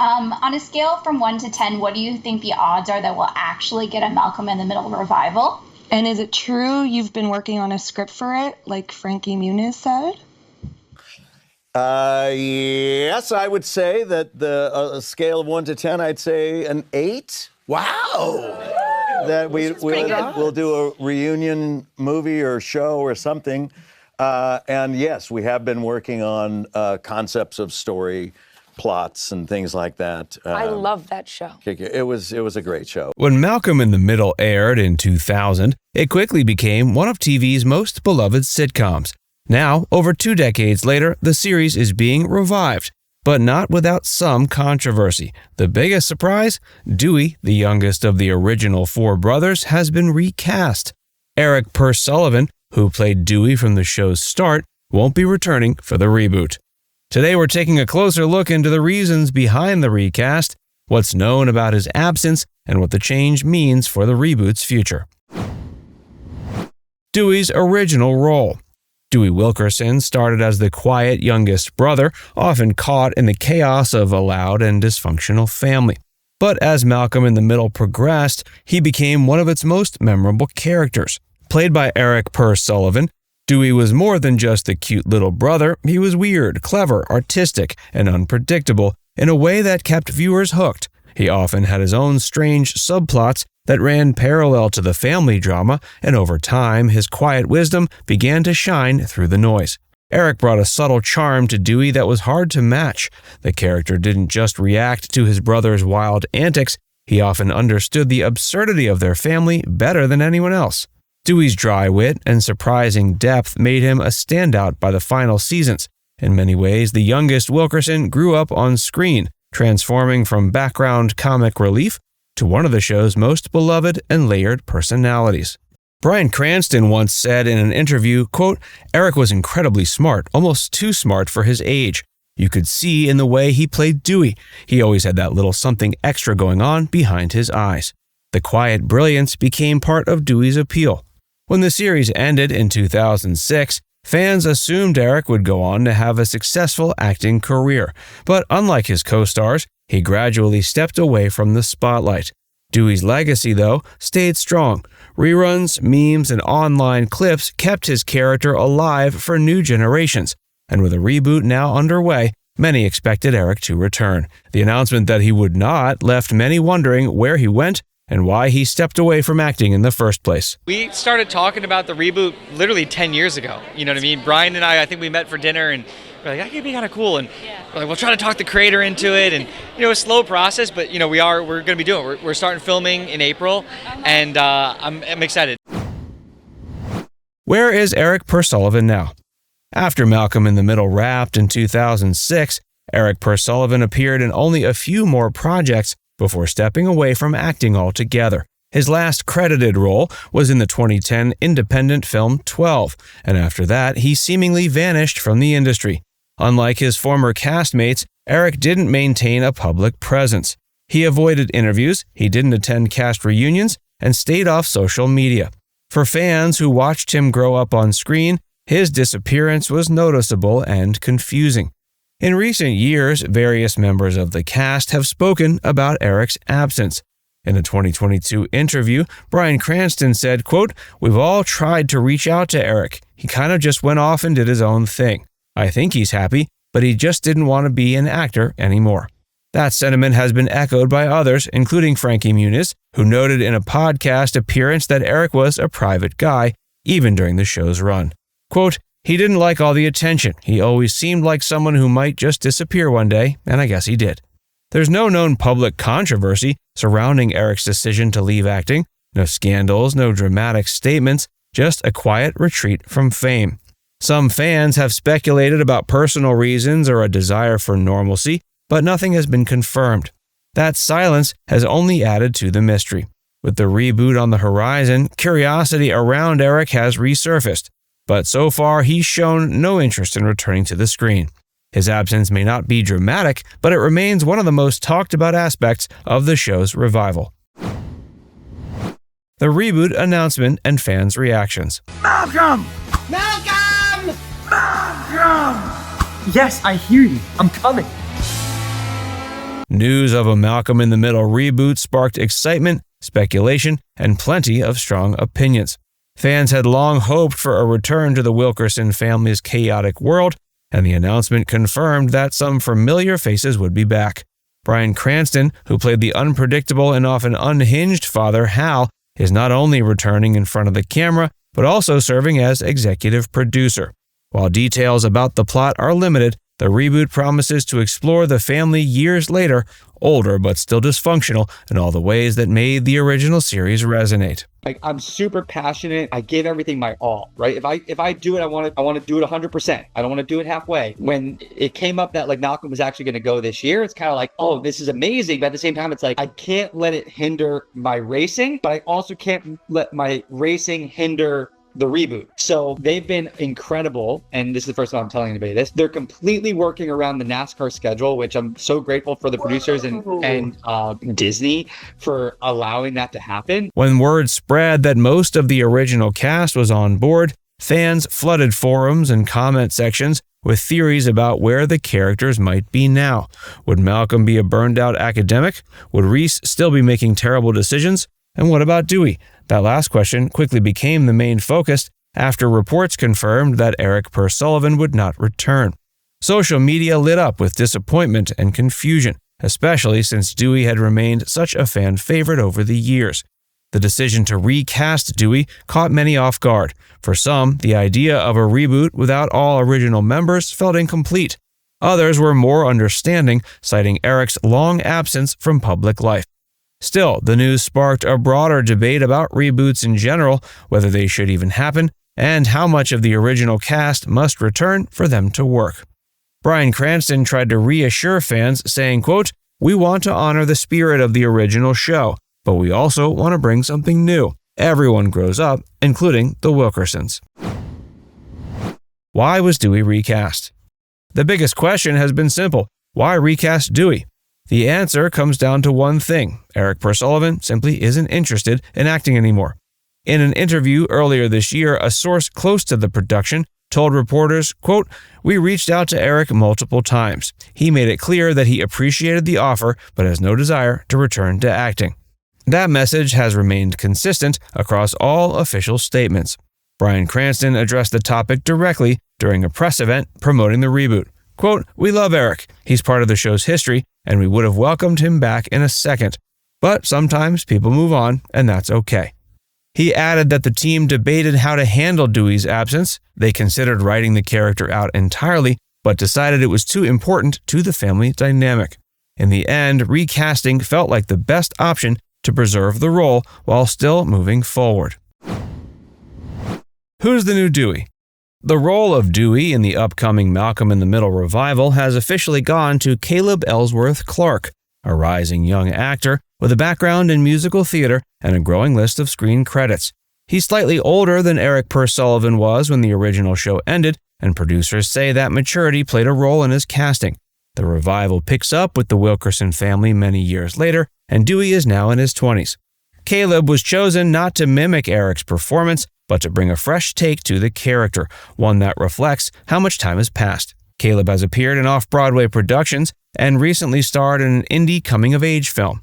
On a scale from 1 to 10, what do you think the odds are that we'll actually get a Malcolm in the Middle revival? And is it true you've been working on a script for it, like Frankie Muniz said? Yes, I would say that the scale of 1 to 10, I'd say an 8. Wow. That we'll do a reunion movie or show or something. And yes, we have been working on concepts of story, plots, and things like that. I love that show. It was a great show. When Malcolm in the Middle aired in 2000, it quickly became one of TV's most beloved sitcoms. Now, over 2 decades later, the series is being revived, but not without some controversy. The biggest surprise? Dewey, the youngest of the original 4 brothers, has been recast. Erik Sullivan, who played Dewey from the show's start, won't be returning for the reboot. Today we're taking a closer look into the reasons behind the recast, what's known about his absence, and what the change means for the reboot's future. Dewey's original role. Dewey Wilkerson started as the quiet youngest brother, often caught in the chaos of a loud and dysfunctional family. But as Malcolm in the Middle progressed, he became one of its most memorable characters. Played by Erik Sullivan, Dewey was more than just the cute little brother. He was weird, clever, artistic, and unpredictable in a way that kept viewers hooked. He often had his own strange subplots that ran parallel to the family drama, and over time, his quiet wisdom began to shine through the noise. Erik brought a subtle charm to Dewey that was hard to match. The character didn't just react to his brother's wild antics, he often understood the absurdity of their family better than anyone else. Dewey's dry wit and surprising depth made him a standout by the final seasons. In many ways, the youngest Wilkerson grew up on screen, transforming from background comic relief to one of the show's most beloved and layered personalities. Bryan Cranston once said in an interview, quote, "Erik was incredibly smart, almost too smart for his age. You could see in the way he played Dewey. He always had that little something extra going on behind his eyes." The quiet brilliance became part of Dewey's appeal. When the series ended in 2006, fans assumed Erik would go on to have a successful acting career, but unlike his co-stars, he gradually stepped away from the spotlight. Dewey's legacy, though, stayed strong. Reruns, memes, and online clips kept his character alive for new generations, and with a reboot now underway, many expected Erik to return. The announcement that he would not left many wondering where he went and why he stepped away from acting in the first place. We started talking about the reboot literally 10 years ago. You know what I mean? Brian and I think we met for dinner and we're like, that could be kind of cool. And we're like, we'll try to talk the creator into it. And, a slow process, but, we're going to be doing it. We're starting filming in April, and I'm excited. Where is Erik Sullivan now? After Malcolm in the Middle wrapped in 2006, Erik Sullivan appeared in only a few more projects before stepping away from acting altogether. His last credited role was in the 2010 independent film 12, and after that, he seemingly vanished from the industry. Unlike his former castmates, Erik didn't maintain a public presence. He avoided interviews, he didn't attend cast reunions, and stayed off social media. For fans who watched him grow up on screen, his disappearance was noticeable and confusing. In recent years, various members of the cast have spoken about Erik's absence. In a 2022 interview, Bryan Cranston said, quote, "We've all tried to reach out to Erik. He kind of just went off and did his own thing. I think he's happy, but he just didn't want to be an actor anymore." That sentiment has been echoed by others, including Frankie Muniz, who noted in a podcast appearance that Erik was a private guy, even during the show's run. Quote, "He didn't like all the attention. He always seemed like someone who might just disappear one day, and I guess he did." There's no known public controversy surrounding Erik's decision to leave acting. No scandals, no dramatic statements, just a quiet retreat from fame. Some fans have speculated about personal reasons or a desire for normalcy, but nothing has been confirmed. That silence has only added to the mystery. With the reboot on the horizon, curiosity around Erik has resurfaced. But so far, he's shown no interest in returning to the screen. His absence may not be dramatic, but it remains one of the most talked about aspects of the show's revival. The reboot announcement and fans' reactions. Malcolm! Malcolm! Malcolm! Yes, I hear you. I'm coming. News of a Malcolm in the Middle reboot sparked excitement, speculation, and plenty of strong opinions. Fans had long hoped for a return to the Wilkerson family's chaotic world, and the announcement confirmed that some familiar faces would be back. Bryan Cranston, who played the unpredictable and often unhinged father Hal, is not only returning in front of the camera, but also serving as executive producer. While details about the plot are limited, the reboot promises to explore the family years later, older but still dysfunctional, in all the ways that made the original series resonate. Like, I'm super passionate. I give everything my all, right? If I do it, I want to do it 100%. I don't want to do it halfway. When it came up that like Malcolm was actually going to go this year, it's kind of like, oh, this is amazing. But at the same time, it's like, I can't let it hinder my racing, but I also can't let my racing hinder the reboot. So they've been incredible, and this is the first time I'm telling anybody this. They're completely working around the NASCAR schedule, which I'm so grateful for the producers and Disney for allowing that to happen. When word spread that most of the original cast was on board, fans flooded forums and comment sections with theories about where the characters might be now. Would Malcolm be a burned-out academic? Would Reese still be making terrible decisions? And what about Dewey? That last question quickly became the main focus after reports confirmed that Erik Sullivan would not return. Social media lit up with disappointment and confusion, especially since Dewey had remained such a fan favorite over the years. The decision to recast Dewey caught many off guard. For some, the idea of a reboot without all original members felt incomplete. Others were more understanding, citing Erik's long absence from public life. Still, the news sparked a broader debate about reboots in general, whether they should even happen, and how much of the original cast must return for them to work. Bryan Cranston tried to reassure fans, saying, quote, "We want to honor the spirit of the original show, but we also want to bring something new. Everyone grows up, including the Wilkersons." Why was Dewey recast? The biggest question has been simple. Why recast Dewey? The answer comes down to one thing. Erik Sullivan simply isn't interested in acting anymore. In an interview earlier this year, a source close to the production told reporters, quote, "We reached out to Erik multiple times. He made it clear that he appreciated the offer, but has no desire to return to acting." That message has remained consistent across all official statements. Bryan Cranston addressed the topic directly during a press event promoting the reboot. Quote, "We love Erik. He's part of the show's history, and we would have welcomed him back in a second. But sometimes people move on, and that's okay." He added that the team debated how to handle Dewey's absence. They considered writing the character out entirely, but decided it was too important to the family dynamic. In the end, recasting felt like the best option to preserve the role while still moving forward. Who's the new Dewey? The role of Dewey in the upcoming Malcolm in the Middle revival has officially gone to Caleb Ellsworth Clark, a rising young actor with a background in musical theater and a growing list of screen credits. He's slightly older than Erik Sullivan was when the original show ended, and producers say that maturity played a role in his casting. The revival picks up with the Wilkerson family many years later, and Dewey is now in his 20s. Caleb was chosen not to mimic Erik's performance, but to bring a fresh take to the character, one that reflects how much time has passed. Caleb has appeared in off-Broadway productions and recently starred in an indie coming-of-age film.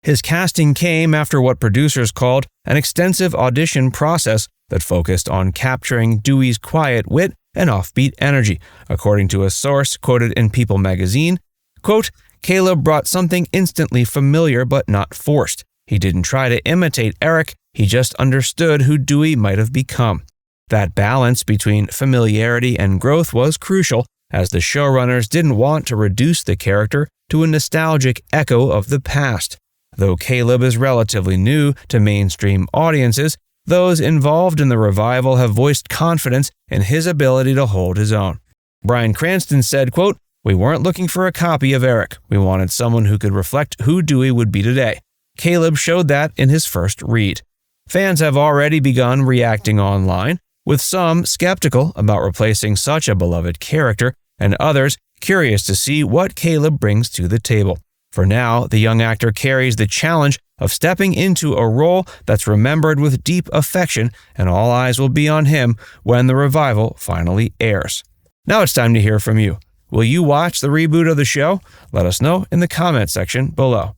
His casting came after what producers called an extensive audition process that focused on capturing Dewey's quiet wit and offbeat energy. According to a source quoted in People magazine, quote, "Caleb brought something instantly familiar but not forced. He didn't try to imitate Erik, he just understood who Dewey might have become." That balance between familiarity and growth was crucial, as the showrunners didn't want to reduce the character to a nostalgic echo of the past. Though Caleb is relatively new to mainstream audiences, those involved in the revival have voiced confidence in his ability to hold his own. Bryan Cranston said, quote, "We weren't looking for a copy of Erik. We wanted someone who could reflect who Dewey would be today. Caleb showed that in his first read." Fans have already begun reacting online, with some skeptical about replacing such a beloved character, and others curious to see what Caleb brings to the table. For now, the young actor carries the challenge of stepping into a role that's remembered with deep affection, and all eyes will be on him when the revival finally airs. Now it's time to hear from you. Will you watch the reboot of the show? Let us know in the comment section below.